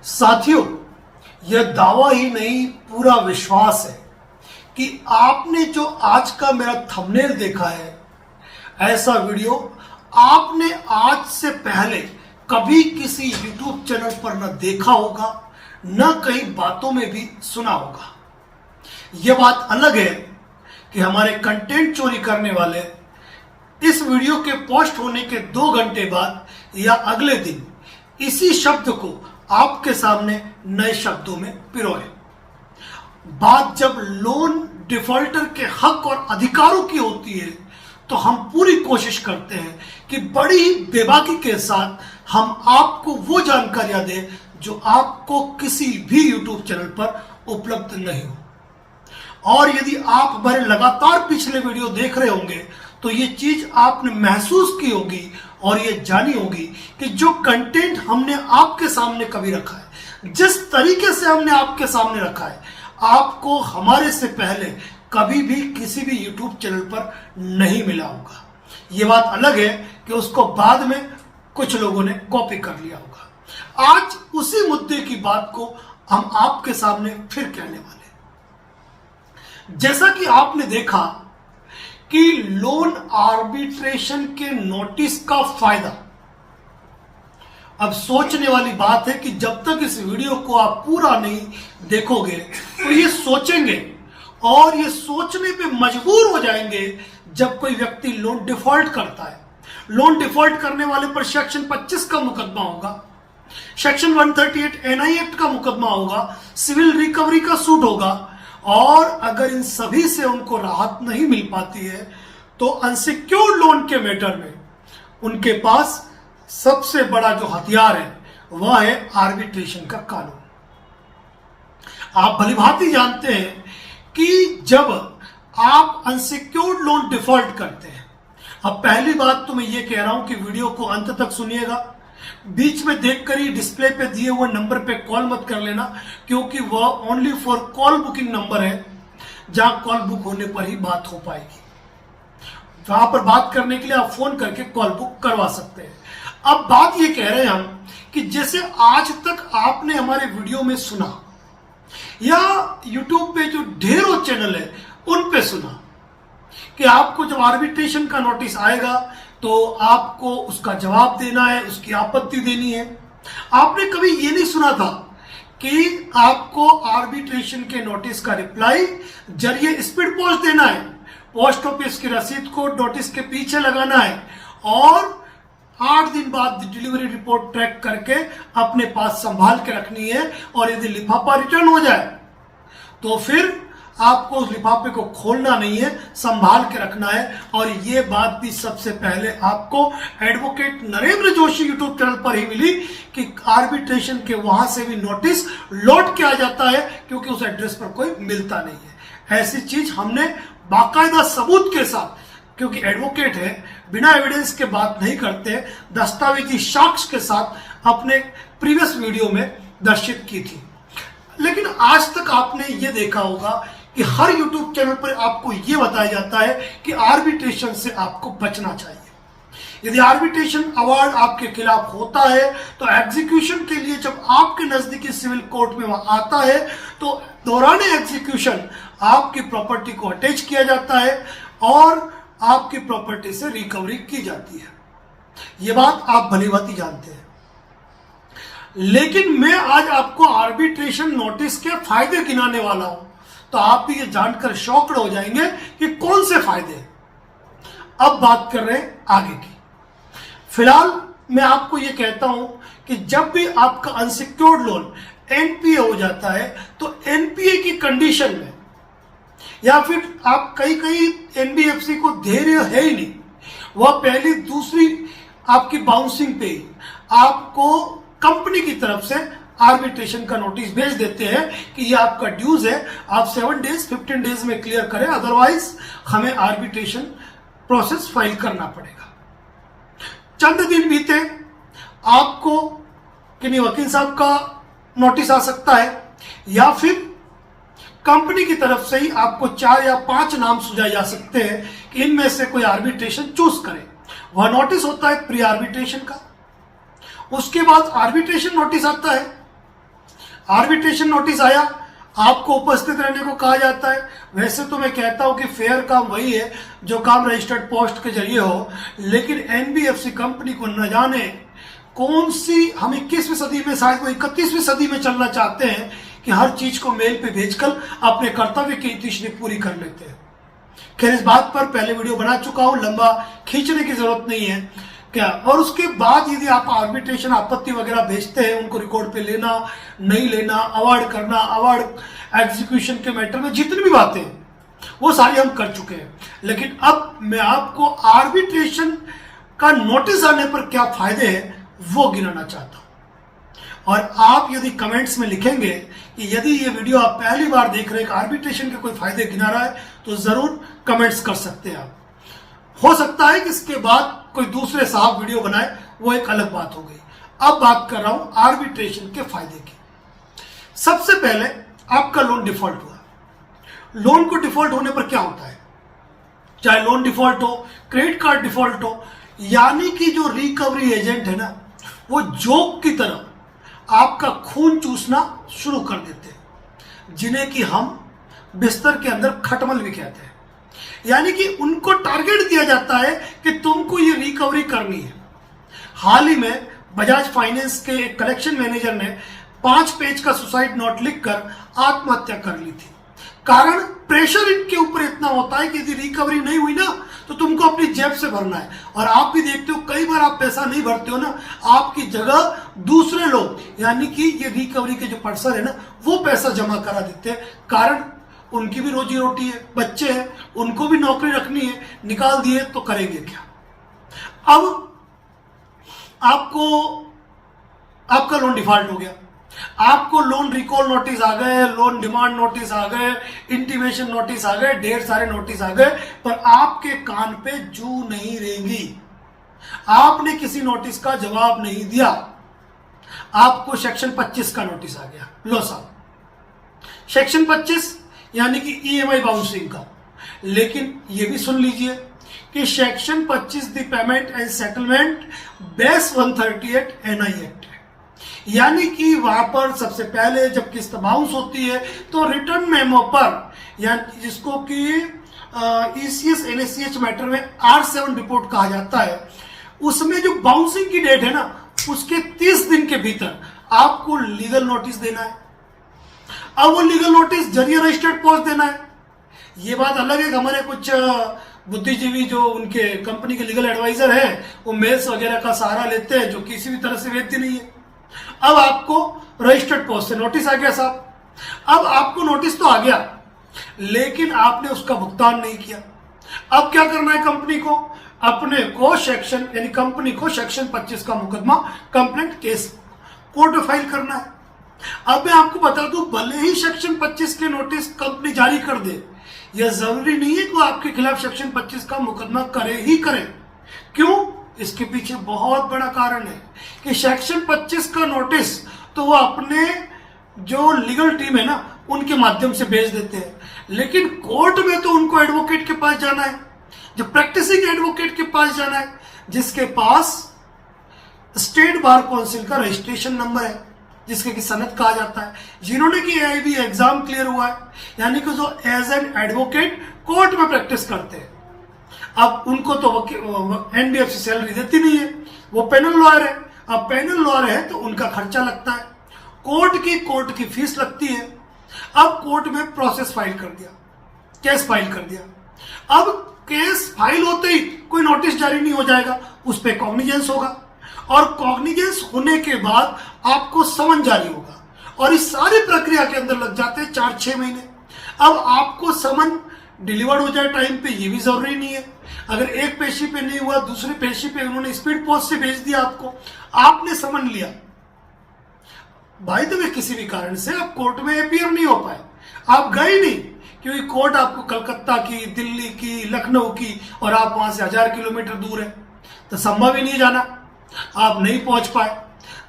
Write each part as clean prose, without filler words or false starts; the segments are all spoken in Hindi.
साथियों, यह दावा ही नहीं पूरा विश्वास है कि आपने जो आज का मेरा थंबनेल देखा है, ऐसा वीडियो आपने आज से पहले कभी किसी YouTube चैनल पर न देखा होगा, न कई बातों में भी सुना होगा। यह बात अलग है कि हमारे कंटेंट चोरी करने वाले इस वीडियो के पोस्ट होने के 2 घंटे बाद या अगले दिन इसी शब्द को आपके सामने नए शब्दों में पिरोए। बात जब लोन डिफॉल्टर के हक और अधिकारों की होती है तो हम पूरी कोशिश करते हैं कि बड़ी बेबाकी के साथ हम आपको वो जानकारियां दें जो आपको किसी भी YouTube चैनल पर उपलब्ध नहीं हो। और यदि आप हमारे लगातार पिछले वीडियो देख रहे होंगे तो ये चीज आपने महसूस की होगी और ये जानी होगी कि जो कंटेंट हमने आपके सामने कभी रखा है, जिस तरीके से हमने आपके सामने रखा है, आपको हमारे से पहले कभी भी किसी भी YouTube चैनल पर नहीं मिला होगा। ये बात अलग है कि उसको बाद में कुछ लोगों ने कॉपी कर लिया होगा। आज उसी मुद्दे की बात को हम आपके सामने फिर कहने वाले हैं। जैसा कि आपने देखा कि लोन आर्बिट्रेशन के नोटिस का फायदा, अब सोचने वाली बात है कि जब तक इस वीडियो को आप पूरा नहीं देखोगे तो ये सोचेंगे और ये सोचने पे मजबूर हो जाएंगे जब कोई व्यक्ति लोन डिफॉल्ट करता है। लोन डिफॉल्ट करने वाले पर सेक्शन 25 का मुकदमा होगा, सेक्शन 138 NI एक्ट का मुकदमा होगा, सिविल रिकवरी का सूट होगा। और अगर इन सभी से उनको राहत नहीं मिल पाती है तो अनसिक्योर्ड लोन के मैटर में उनके पास सबसे बड़ा जो हथियार है वह है आर्बिट्रेशन का कानून। आप भलीभांति जानते हैं कि जब आप अनसिक्योर्ड लोन डिफॉल्ट करते हैं, अब पहली बात तो मैं ये कह रहा हूं कि वीडियो को अंत तक सुनिएगा। बीच में देखकर ही डिस्प्ले पे दिए हुए नंबर पे कॉल मत कर लेना, क्योंकि वह only for call booking number है, जहां कॉल बुक होने पर ही बात हो पाएगी। वहां पर बात करने के लिए आप फोन करके कॉल बुक करवा सकते हैं। अब बात ये कह रहे हैं हम कि जैसे आज तक आपने हमारे वीडियो में सुना या YouTube पे जो ढेरों चैनल है उन पे सुना कि आपको जब आर्बिट्रेशन का नोटिस आएगा तो आपको उसका जवाब देना है, उसकी आपत्ति देनी है। आपने कभी ये नहीं सुना था कि आपको आर्बिट्रेशन के नोटिस का रिप्लाई जरिए स्पीड पोस्ट देना है, पोस्ट ऑफिस की रसीद को नोटिस के पीछे लगाना है और 8 दिन बाद डिलीवरी रिपोर्ट ट्रैक करके अपने पास संभाल के रखनी है। और यदि लिफाफा रिटर्न हो जाए तो फिर आपको उस लिफाफे को खोलना नहीं है, संभाल के रखना है। और ये बात भी सबसे पहले आपको advocate Narendra Joshi YouTube channel पर ही मिली कि आर्बिट्रेशन के वहां से भी नोटिस लौट के आ जाता है क्योंकि उस एड्रेस पर कोई मिलता नहीं है। ऐसी चीज हमने बाकायदा सबूत के साथ, क्योंकि एडवोकेट है, बिना एविडेंस के बात नहीं करते, दस्तावेजी साक्ष्य के साथ अपने प्रीवियस वीडियो में दर्शित की थी। लेकिन आज तक आपने ये देखा होगा कि हर YouTube चैनल पर आपको यह बताया जाता है कि आर्बिट्रेशन से आपको बचना चाहिए। यदि आर्बिट्रेशन अवार्ड आपके खिलाफ होता है तो एग्जीक्यूशन के लिए जब आपके नजदीकी सिविल कोर्ट में वहां आता है तो दौरान एग्जीक्यूशन आपकी प्रॉपर्टी को अटैच किया जाता है और आपकी प्रॉपर्टी से रिकवरी की जाती है। यह बात आप भलीभांति जानते हैं। लेकिन मैं आज आपको आर्बिट्रेशन नोटिस के फायदे गिनाने वाला हूं, तो आप भी ये जानकर शॉक्ड हो जाएंगे कि कौन से फायदे। अब बात कर रहे हैं आगे की। फिलहाल मैं आपको ये कहता हूं कि जब भी आपका अनसिक्योर्ड लोन NPA हो जाता है तो NPA की कंडीशन में या फिर आप कई NBFC को धैर्य है ही नहीं, वह पहली दूसरी आपकी बाउंसिंग पे आपको कंपनी की तरफ से आर्बिट्रेशन का नोटिस भेज देते हैं कि ये आपका ड्यूज है, आप 7 डेज 15 डेज में क्लियर करें, अदरवाइज हमें आर्बिट्रेशन प्रोसेस फाइल करना पड़ेगा। चंद दिन बीते, आपको किन्हीं वकील साहब का नोटिस आ सकता है या फिर कंपनी की तरफ से ही आपको 4 या 5 नाम सुझाए जा सकते हैं कि इनमें से कोई आर्बिट्रेशन चूज करे। वह नोटिस होता है प्री आर्बिट्रेशन का। उसके बाद आर्बिट्रेशन नोटिस आता है आर्बिट्रेशन नोटिस आया, आपको उपस्थित रहने को कहा जाता है। वैसे तो मैं कहता हूं कि फेयर काम वही है जो काम रजिस्टर्ड पोस्ट के जरिए हो, लेकिन एनबीएफसी कंपनी को न जाने कौन सी, हम 21वीं सदी में, शायद वो 31वीं सदी में चलना चाहते हैं कि हर चीज को मेल पे भेजकर अपने कर्तव्य की तीसरी पूरी कर लेते हैं। खैर, इस बात पर पहले वीडियो बना चुका हूं, लंबा खींचने की जरूरत नहीं है क्या। और उसके बाद यदि आप आर्बिट्रेशन आपत्ति वगैरह भेजते हैं, उनको रिकॉर्ड पे लेना नहीं लेना, अवार्ड करना, अवार्ड एग्जीक्यूशन के मैटर में जितनी भी बातें वो सारी हम कर चुके हैं। लेकिन अब मैं आपको आर्बिट्रेशन का नोटिस आने पर क्या फायदे हैं वो गिनाना चाहता हूं। और आप यदि कमेंट्स में लिखेंगे कि यदि ये वीडियो आप पहली बार देख रहे हैं, आर्बिट्रेशन के कोई फायदे गिना रहा है, तो जरूर कमेंट्स कर सकते हैं आप। हो सकता है कि इसके बाद कोई दूसरे साहब वीडियो बनाए, वो एक अलग बात हो गई। अब बात कर रहा हूं आर्बिट्रेशन के फायदे की। सबसे पहले आपका लोन डिफॉल्ट हुआ। लोन को डिफॉल्ट होने पर क्या होता है, चाहे लोन डिफॉल्ट हो, क्रेडिट कार्ड डिफॉल्ट हो, यानी कि जो रिकवरी एजेंट है ना, वो जोक की तरह आपका खून चूसना शुरू कर देते हैं, जिन्हें कि हम बिस्तर के अंदर खटमल भी कहते हैं। यानी कि उनको टारगेट दिया जाता है कि तुमको ये रिकवरी करनी है। हाल ही में बजाज फाइनेंस के एक कलेक्शन मैनेजर ने 5 पेज का सुसाइड नोट लिखकर आत्महत्या कर ली थी। कारण प्रेशर इनके ऊपर इतना होता है कि यदि रिकवरी नहीं हुई ना, तो तुमको अपनी जेब से भरना है। और आप भी देखते हो कई बार आप पैसा नहीं भरते हो ना, आपकी जगह दूसरे लोग, यानी कि ये रिकवरी के जो पर्सन है ना, वो पैसा जमा करा देते हैं। कारण उनकी भी रोजी रोटी है, बच्चे हैं, उनको भी नौकरी रखनी है, निकाल दिए तो करेंगे क्या। अब आपका लोन डिफॉल्ट हो गया, आपको लोन रिकॉल नोटिस आ गए, लोन डिमांड नोटिस आ गए, इंटीमेशन नोटिस आ गए, ढेर सारे नोटिस आ गए, पर आपके कान पे जू नहीं रेंगी। आपने किसी नोटिस का जवाब नहीं दिया, आपको सेक्शन 25 का नोटिस आ गया। लो साहब, सेक्शन 25 यानी कि ईएमआई बाउंसिंग का। लेकिन यह भी सुन लीजिए कि section 25 the payment and settlement base 138 NI act है। यानी कि वहां पर सबसे पहले जब किस्त बाउंस होती है तो रिटर्न मेमो पर, यानी जिसको कि ईसीएस एनएसीएच मैटर में R7 रिपोर्ट कहा जाता है, उसमें जो बाउंसिंग की डेट है ना, उसके 30 दिन के भीतर आपको लीगल नोटिस देना है। अब वो लीगल नोटिस जरिए रजिस्टर्ड पोस्ट देना है। ये बात अलग है कि हमारे कुछ बुद्धिजीवी जो उनके कंपनी के लीगल एडवाइजर हैं, वो मेल्स वगैरह का सहारा लेते हैं, जो किसी भी तरह से वैध नहीं है। अब आपको रजिस्टर्ड पोस्ट से नोटिस आ गया साहब। अब आपको नोटिस तो आ गया, लेकिन आपने उसका भुगतान नहीं किया। अब क्या करना है कंपनी को, अपने को सेक्शन, यानी कंपनी को सेक्शन 25 का मुकदमा, कंप्लेंट केस कोर्ट में फाइल करना है। अब मैं आपको बता दूं, भले ही सेक्शन 25 के नोटिस कंपनी जारी कर दे, यह जरूरी नहीं है कि वो आपके खिलाफ सेक्शन 25 का मुकदमा करे ही करे। क्यों? इसके पीछे बहुत बड़ा कारण है कि सेक्शन 25 का नोटिस तो वो अपने जो लीगल टीम है ना, उनके माध्यम से भेज देते हैं, लेकिन कोर्ट में तो उनको एडवोकेट के पास जाना है, जो प्रैक्टिसिंग एडवोकेट के पास जाना है, जिसके पास स्टेट बार काउंसिल का रजिस्ट्रेशन नंबर है, जिसके की सनद कहा जाता है, जिन्होंने की एआईबी एग्जाम क्लियर हुआ है, यानी कि जो एज एन एडवोकेट कोर्ट में प्रैक्टिस करते हैं। अब उनको तो एनबीएफसी सैलरी देती नहीं है, वो पैनल लॉयर है। अब पैनल लॉयर है तो उनका खर्चा लगता है, कोर्ट की फीस लगती है। अब कोर्ट में प्रोसेस फाइल कर दिया, केस फाइल कर दिया। अब केस फाइल होते ही कोई नोटिस जारी नहीं हो जाएगा, उस पर कॉग्निजेंस होगा, और कॉग्निजेंस होने के बाद आपको समन जारी होगा, और इस सारी प्रक्रिया के अंदर लग जाते हैं 4-6 महीने। अब आपको समन डिलीवर्ड हो जाए टाइम पे, ये भी जरूरी नहीं है। अगर एक पेशी पे नहीं हुआ, दूसरी पेशी पे उन्होंने स्पीड पोस्ट से भेज दिया आपको, आपने समन लिया, भाई तो वे किसी भी कारण से आप कोर्ट में अपीयर नहीं हो पाए, आप गए नहीं, क्योंकि कोर्ट आपको कलकत्ता की, दिल्ली की, लखनऊ की, और आप वहां से 1000 किलोमीटर दूर है, तो संभव ही नहीं जाना, आप नहीं पहुंच पाए।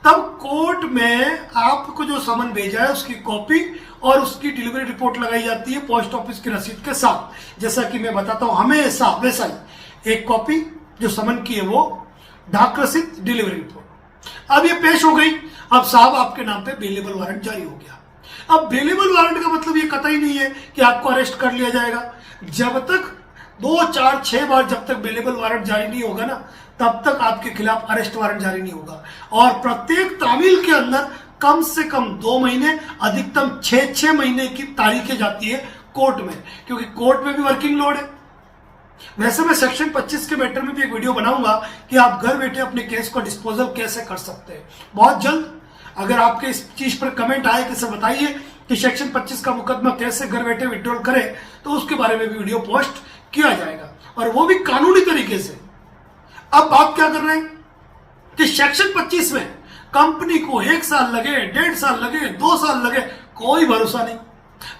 तब कोर्ट में आपको जो समन भेजा है उसकी कॉपी और उसकी डिलीवरी रिपोर्ट लगाई जाती है पोस्ट ऑफिस की रसीद के साथ। जैसा कि मैं बताता हूं हमेशा वैसा ही, एक कॉपी जो समन की है वो डाक रसीद, डिलीवरी रिपोर्ट। अब ये पेश हो गई, अब साहब आपके नाम पे बेलेबल वारंट जारी हो गया। अब बेलेबल वारंट का मतलब ये कतई नहीं है कि आपको अरेस्ट कर लिया जाएगा। जब तक 2, 4, 6 बार जब तक बेलेबल वारंट जारी नहीं होगा ना, तब तक आपके खिलाफ अरेस्ट वारंट जारी नहीं होगा। और प्रत्येक तामील के अंदर कम से कम 2 महीने, अधिकतम 6 महीने की तारीखें जाती है कोर्ट में, क्योंकि कोर्ट में भी वर्किंग लोड है। वैसे मैं सेक्शन 25 के मैटर में भी एक वीडियो बनाऊंगा कि आप घर बैठे अपने केस को डिस्पोजल कैसे कर सकते हैं बहुत जल्द। अगर आपके इस चीज पर कमेंट आए कि सर बताइए कि सेक्शन 25 का मुकदमा कैसे घर बैठे विड्रॉल करें, तो उसके बारे में भी वीडियो पोस्ट किया जाएगा, और वो भी कानूनी तरीके से। अब बात क्या कर रहे हैं कि सेक्शन 25 में कंपनी को 1 साल लगे, 1.5 साल लगे, 2 साल लगे, कोई भरोसा नहीं।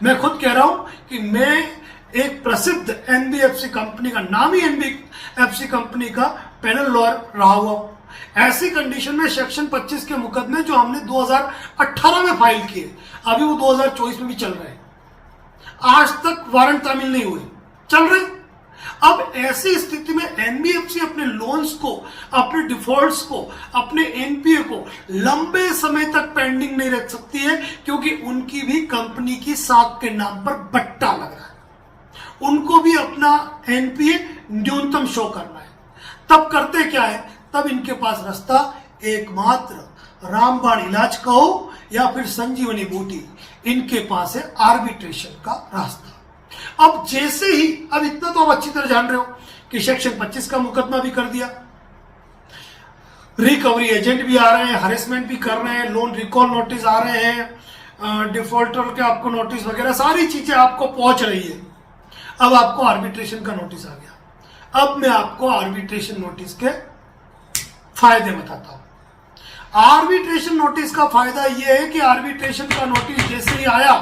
मैं खुद कह रहा हूं कि मैं एक प्रसिद्ध एनबीएफसी कंपनी का, नामी एनबीएफसी कंपनी का पैनल लॉयर रहा हुआ हूं। ऐसी कंडीशन में सेक्शन 25 के मुकदमे जो हमने 2018 में फाइल किए, अभी वो 2024 में भी चल रहे हैं, आज तक वारंट तामील नहीं हुए, चल रहे। अब ऐसी स्थिति में एनबीएफसी अपने लोन्स को, अपने डिफॉल्ट्स को, अपने एनपीए को लंबे समय तक पेंडिंग नहीं रख सकती है, क्योंकि उनकी भी कंपनी की साख के नाम पर बट्टा लग रहा है। उनको भी अपना एनपीए न्यूनतम शो करना है। तब करते क्या है, तब इनके पास रास्ता एकमात्र रामबाण इलाज कहो या फिर संजीवनी बूटी, इनके पास है आर्बिट्रेशन का रास्ता। अब जैसे ही, अब इतना तो आप अच्छी तरह जान रहे हो कि सेक्शन 25 का मुकदमा भी कर दिया, रिकवरी एजेंट भी आ रहे हैं, हरेसमेंट भी कर रहे हैं, लोन रिकॉल नोटिस आ रहे हैं, डिफॉल्टर के आपको नोटिस वगैरह सारी चीजें आपको पहुंच रही है। अब आपको आर्बिट्रेशन का नोटिस आ गया। अब मैं आपको आर्बिट्रेशन नोटिस के फायदे बताता हूं। आर्बिट्रेशन नोटिस का फायदा यह है कि आर्बिट्रेशन का नोटिस जैसे ही आया,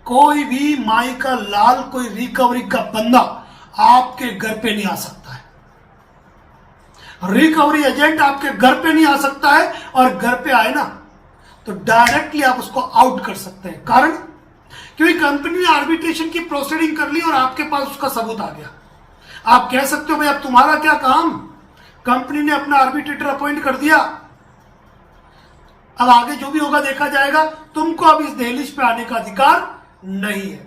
कोई भी माई का लाल, कोई रिकवरी का बंदा आपके घर पे नहीं आ सकता है। रिकवरी एजेंट आपके घर पे नहीं आ सकता है, और घर पे आए ना तो डायरेक्टली आप उसको आउट कर सकते हैं। कारण, क्योंकि कंपनी ने आर्बिट्रेशन की प्रोसीडिंग कर ली और आपके पास उसका सबूत आ गया। आप कह सकते हो भाई अब तुम्हारा क्या काम, कंपनी ने अपना आर्बिट्रेटर अपॉइंट कर दिया, अब आगे जो भी होगा देखा जाएगा, तुमको अब इस दहलीज पे आने का अधिकार नहीं है।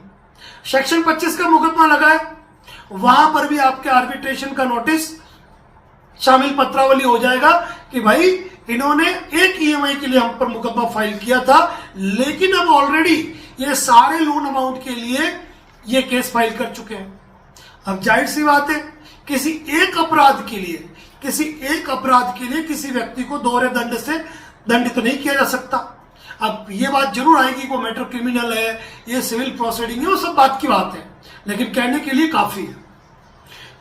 सेक्शन 25 का मुकदमा लगा है, वहां पर भी आपके आर्बिट्रेशन का नोटिस शामिल पत्रावली हो जाएगा कि भाई इन्होंने एक ईएमआई के लिए हम पर मुकदमा फाइल किया था, लेकिन अब ऑलरेडी ये सारे लोन अमाउंट के लिए ये केस फाइल कर चुके हैं। अब जाहिर सी बात है, किसी एक अपराध के लिए किसी व्यक्ति को दोहरे दंड से दंडित नहीं किया जा सकता। अब ये बात जरूर आएगी कि वो मैटर क्रिमिनल है, ये सिविल प्रोसीडिंग है, वो सब बात की बात है, लेकिन कहने के लिए काफी है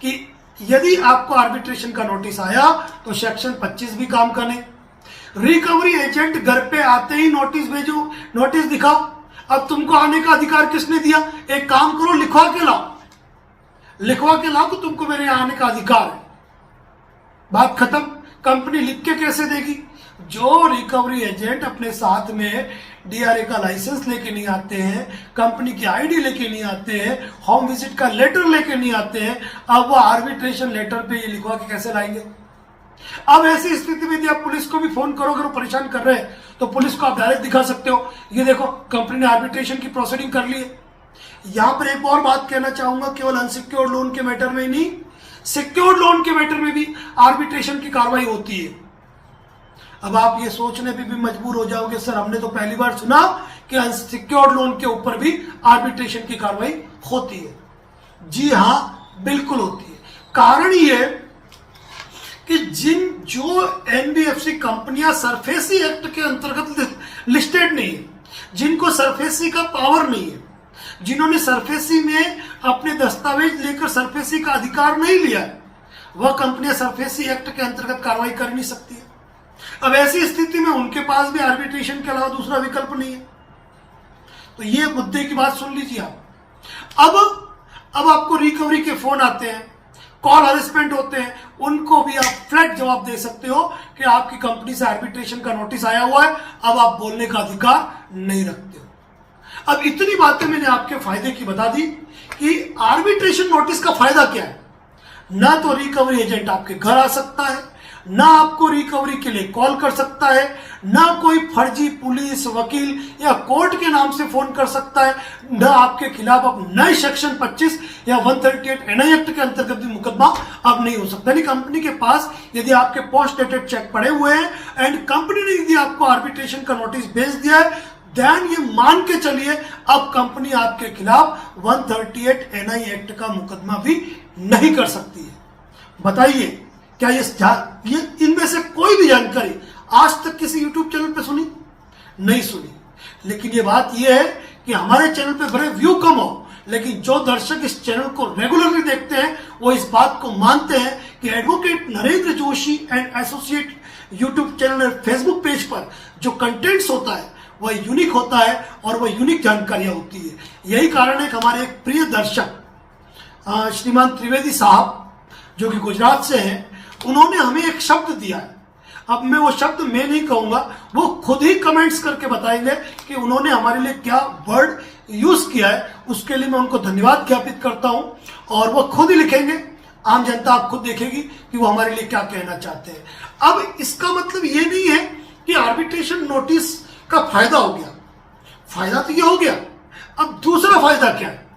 कि यदि आपको आर्बिट्रेशन का नोटिस आया तो सेक्शन 25 भी काम का नहीं। रिकवरी एजेंट घर पे आते ही नोटिस भेजो, नोटिस दिखाओ। अब तुमको आने का अधिकार किसने दिया? एक काम करो, लिखवा के लाओ तो तुमको मेरे यहां आने का अधिकार है, बात खत्म। कंपनी लिख के कैसे देगी? जो रिकवरी एजेंट अपने साथ में डीआरए का लाइसेंस लेके नहीं आते हैं, कंपनी की आईडी लेके नहीं आते हैं, होम विजिट का लेटर लेके नहीं आते हैं, अब वो आर्बिट्रेशन लेटर पे ये लिखवा के कैसे लाएंगे? अब ऐसी स्थिति में यदि आप पुलिस को भी फोन करो, अगर वो परेशान कर रहे हैं तो पुलिस को आप डायरेक्ट दिखा सकते हो, ये देखो कंपनी ने आर्बिट्रेशन की प्रोसीडिंग कर ली है। यहां पर एक और बात कहना चाहूंगा, केवल अनसिक्योर्ड लोन के मैटर में नहीं, सिक्योर्ड लोन के मैटर में भी आर्बिट्रेशन की कार्रवाई होती है। अब आप ये सोचने पे भी मजबूर हो जाओगे, सर हमने तो पहली बार सुना कि अनसिक्योर्ड लोन के ऊपर भी आर्बिट्रेशन की कार्रवाई होती है। जी हां, बिल्कुल होती है। कारण ये कि जो एनबीएफसी कंपनियां सरफेसी एक्ट के अंतर्गत लिस्टेड नहीं है, जिनको सरफेसी का पावर नहीं है, जिन्होंने सरफेसी में अपने दस्तावेज लेकर सरफेसी का अधिकार नहीं लिया, वह कंपनियां सरफेसी एक्ट के अंतर्गत कार्रवाई कर नहीं सकती है। अब ऐसी स्थिति में उनके पास भी आर्बिट्रेशन के अलावा दूसरा विकल्प नहीं है। तो ये मुद्दे की बात सुन लीजिए आप। अब आपको रिकवरी के फोन आते हैं, कॉल हरेसमेंट होते हैं, उनको भी आप फ्लैट जवाब दे सकते हो कि आपकी कंपनी से आर्बिट्रेशन का नोटिस आया हुआ है, अब आप बोलने का अधिकार नहीं रखते हो। अब इतनी बातें मैंने आपके फायदे की बता दी कि आर्बिट्रेशन नोटिस का फायदा क्या है। ना तो रिकवरी एजेंट आपके घर आ सकता है, ना आपको रिकवरी के लिए कॉल कर सकता है, ना कोई फर्जी पुलिस, वकील या कोर्ट के नाम से फोन कर सकता है, ना आपके खिलाफ अब नए सेक्शन 25 या 138 एनआई एक्ट के अंतर्गत भी मुकदमा अब नहीं हो सकता। यानी कंपनी के पास यदि आपके पोस्ट डेटेड चेक पड़े हुए हैं एंड कंपनी ने यदि आपको आर्बिट्रेशन का नोटिस भेज दिया है, देन ये मान के चलिए अब कंपनी आपके खिलाफ 138 एनआई एक्ट का मुकदमा भी नहीं कर सकती है। बताइए, क्या ये इनमें से कोई भी जानकारी आज तक किसी YouTube चैनल पे सुनी? नहीं सुनी। लेकिन ये बात ये है कि हमारे चैनल पे भले व्यू कम हो, लेकिन जो दर्शक इस चैनल को रेगुलरली देखते हैं वो इस बात को मानते हैं कि advocate Narendra Joshi and associate YouTube channel और फेसबुक पेज पर जो कंटेंट्स होता है वह यूनिक होता है और वह यूनिक जानकारियां होती है। यही कारण है कि हमारे एक प्रिय दर्शक श्रीमान त्रिवेदी साहब जो कि गुजरात से हैं, उन्होंने हमें एक शब्द दिया है। अब मैं वो शब्द मैं नहीं कहूंगा, वो खुद ही कमेंट्स करके बताएंगे कि उन्होंने हमारे लिए क्या वर्ड यूज किया है। उसके लिए मैं उनको धन्यवाद ज्ञापित करता हूं और वो खुद ही लिखेंगे, आम जनता आप खुद देखेगी कि वो हमारे लिए क्या कहना चाहते हैं। अब इसका मतलब ये नहीं है कि आर्बिट्रेशन नोटिस का फायदा हो गया, फायदा तो ये हो गया। अब दूसरा फायदा क्या है?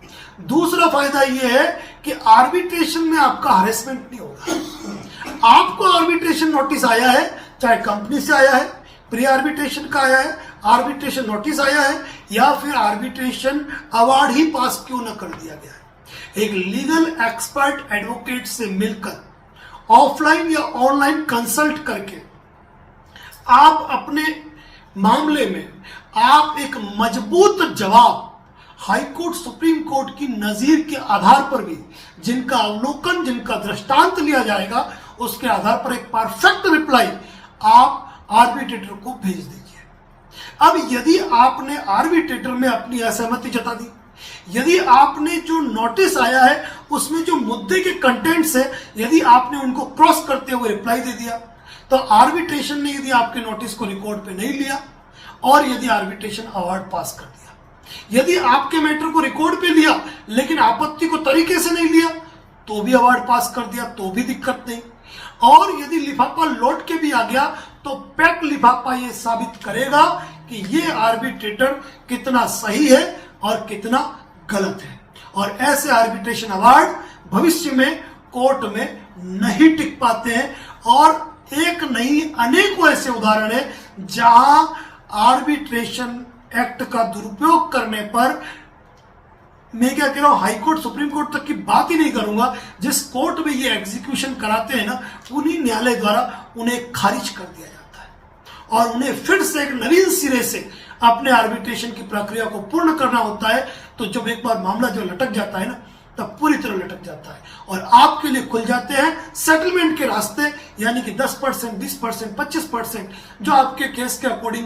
दूसरा फायदा ये है कि आर्बिट्रेशन में आपका हरेसमेंट नहीं होगा। आपको आर्बिट्रेशन नोटिस आया है, चाहे कंपनी से आया है, प्री आर्बिट्रेशन का आया है, आर्बिट्रेशन नोटिस आया है, या फिर आर्बिट्रेशन अवार्ड ही पास क्यों न कर दिया गया है, एक लीगल एक्सपर्ट एडवोकेट से मिलकर ऑफलाइन या ऑनलाइन कंसल्ट करके आप अपने मामले में आप एक मजबूत जवाब हाई कोर्ट, सुप्रीम कोर्ट की नजीर के आधार पर भी, जिनका अवलोकन, जिनका दृष्टांत लिया जाएगा, उसके आधार पर एक परफेक्ट रिप्लाई आप आर्बिट्रेटर को भेज दीजिए। अब यदि आपने आर्बिट्रेटर में अपनी असहमति जता दी, यदि आपने जो नोटिस आया है उसमें जो मुद्दे के कंटेंट्स है, यदि आपने उनको क्रॉस करते हुए रिप्लाई दे दिया, तो आर्बिट्रेशन ने यदि आपके नोटिस को रिकॉर्ड पे नहीं लिया और यदि आर्बिट्रेशन अवार्ड पास कर दिया, यदि आपके मैटर को रिकॉर्ड पे लिया लेकिन आपत्ति को तरीके से नहीं लिया तो भी अवार्ड पास कर दिया, तो भी दिक्कत नहीं। और यदि लिफाफा लौट के भी आ गया तो पैक लिफाफा ये साबित करेगा कि ये आर्बिट्रेटर कितना सही है और कितना गलत है। और ऐसे आर्बिट्रेशन अवार्ड भविष्य में कोर्ट में नहीं टिक पाते हैं। और एक नहीं अनेकों ऐसे उदाहरण है जहां आर्बिट्रेशन एक्ट का दुरुपयोग करने पर, मैं क्या कह रहा हूं, हाई कोर्ट, सुप्रीम कोर्ट तक की बात ही नहीं करूंगा, जिस कोर्ट में ये एग्जीक्यूशन कराते हैं ना, उन्हीं न्यायालय द्वारा उन्हें खारिज कर दिया जाता है और उन्हें फिर से एक नवीन सिरे से अपने आर्बिट्रेशन की प्रक्रिया को पूर्ण करना होता है। तो जब एक बार मामला जो लटक जाता है ना, तब पूरी तरह लटक जाता है और आपके लिए खुल जाते हैं सेटलमेंट के रास्ते, यानी कि 10%, 20%, 25% जो आपके केस के अकॉर्डिंग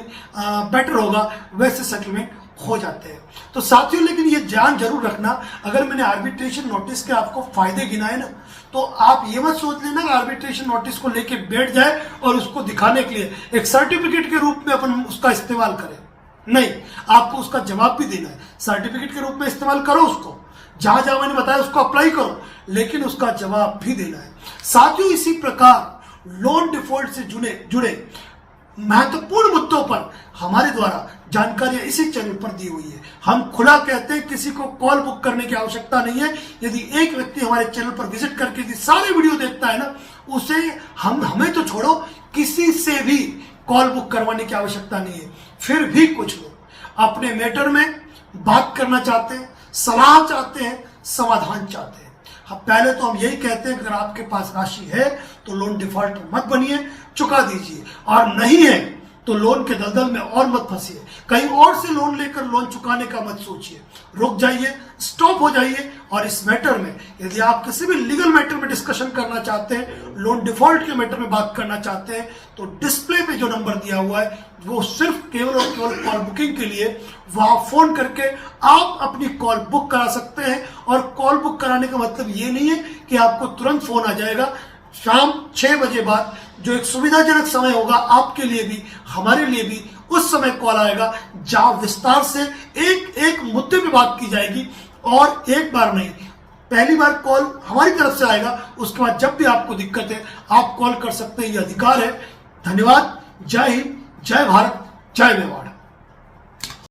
बेटर होगा वैसे सेटलमेंट हो जाते हैं। तो साथियों, लेकिन ये ध्यान जरूर रखना, अगर मैंने आर्बिट्रेशन नोटिस के आपको फायदे गिनाए ना, तो आप ये मत सोच लेना कि आर्बिट्रेशन नोटिस को लेके बैठ जाए और उसको दिखाने के लिए एक सर्टिफिकेट के रूप में अपन उसका इस्तेमाल करें। नहीं, आपको उसका जवाब भी देना है। सर्टिफिकेट के रूप में इस्तेमाल करो उसको, जहां जहां मैंने बताया उसको अप्लाई करो, लेकिन उसका जवाब भी देना है। साथियों, इसी प्रकार लोन डिफॉल्ट से जुड़े महत्वपूर्ण मुद्दों पर हमारे द्वारा जानकारियां इसी चैनल पर दी हुई है। हम खुला कहते हैं, किसी को कॉल बुक करने की आवश्यकता नहीं है। यदि एक व्यक्ति हमारे चैनल पर विजिट करके यदि सारे वीडियो देखता है ना, उसे हमें तो छोड़ो, किसी से भी कॉल बुक करवाने की आवश्यकता नहीं है। फिर भी कुछ लोग अपने मैटर में बात करना चाहते हैं, सलाह चाहते हैं, समाधान चाहते हैं। पहले तो हम यही कहते हैं कि अगर आपके पास राशि है तो लोन डिफॉल्टर मत बनिए, चुका दीजिए, और नहीं है तो लोन के दलदल में और मत फंसिए। कहीं और से लोन लेकर लोन चुकाने का मत सोचिए, रुक जाइए, स्टॉप हो जाइए। और इस मैटर में यदि आप किसी भी लीगल मैटर में डिस्कशन करना चाहते हैं, लोन डिफॉल्ट के मैटर में बात करना चाहते हैं, तो डिस्प्ले पे जो नंबर दिया हुआ है वो सिर्फ केवल और केवल कॉल बुकिंग के लिए, वहां फोन करके आप अपनी कॉल बुक करा सकते हैं। और कॉल बुक कराने का मतलब ये नहीं है कि आपको तुरंत फोन आ जाएगा। शाम 6 बजे बाद जो एक सुविधाजनक समय होगा आपके लिए भी, हमारे लिए भी, उस समय कॉल आएगा जहां विस्तार से एक एक मुद्दे पे बात की जाएगी। और एक बार नहीं, पहली बार कॉल हमारी तरफ से आएगा, उसके बाद जब भी आपको दिक्कत है आप कॉल कर सकते हैं, ये अधिकार है। धन्यवाद। जय हिंद, जय भारत, जय मेवाड़।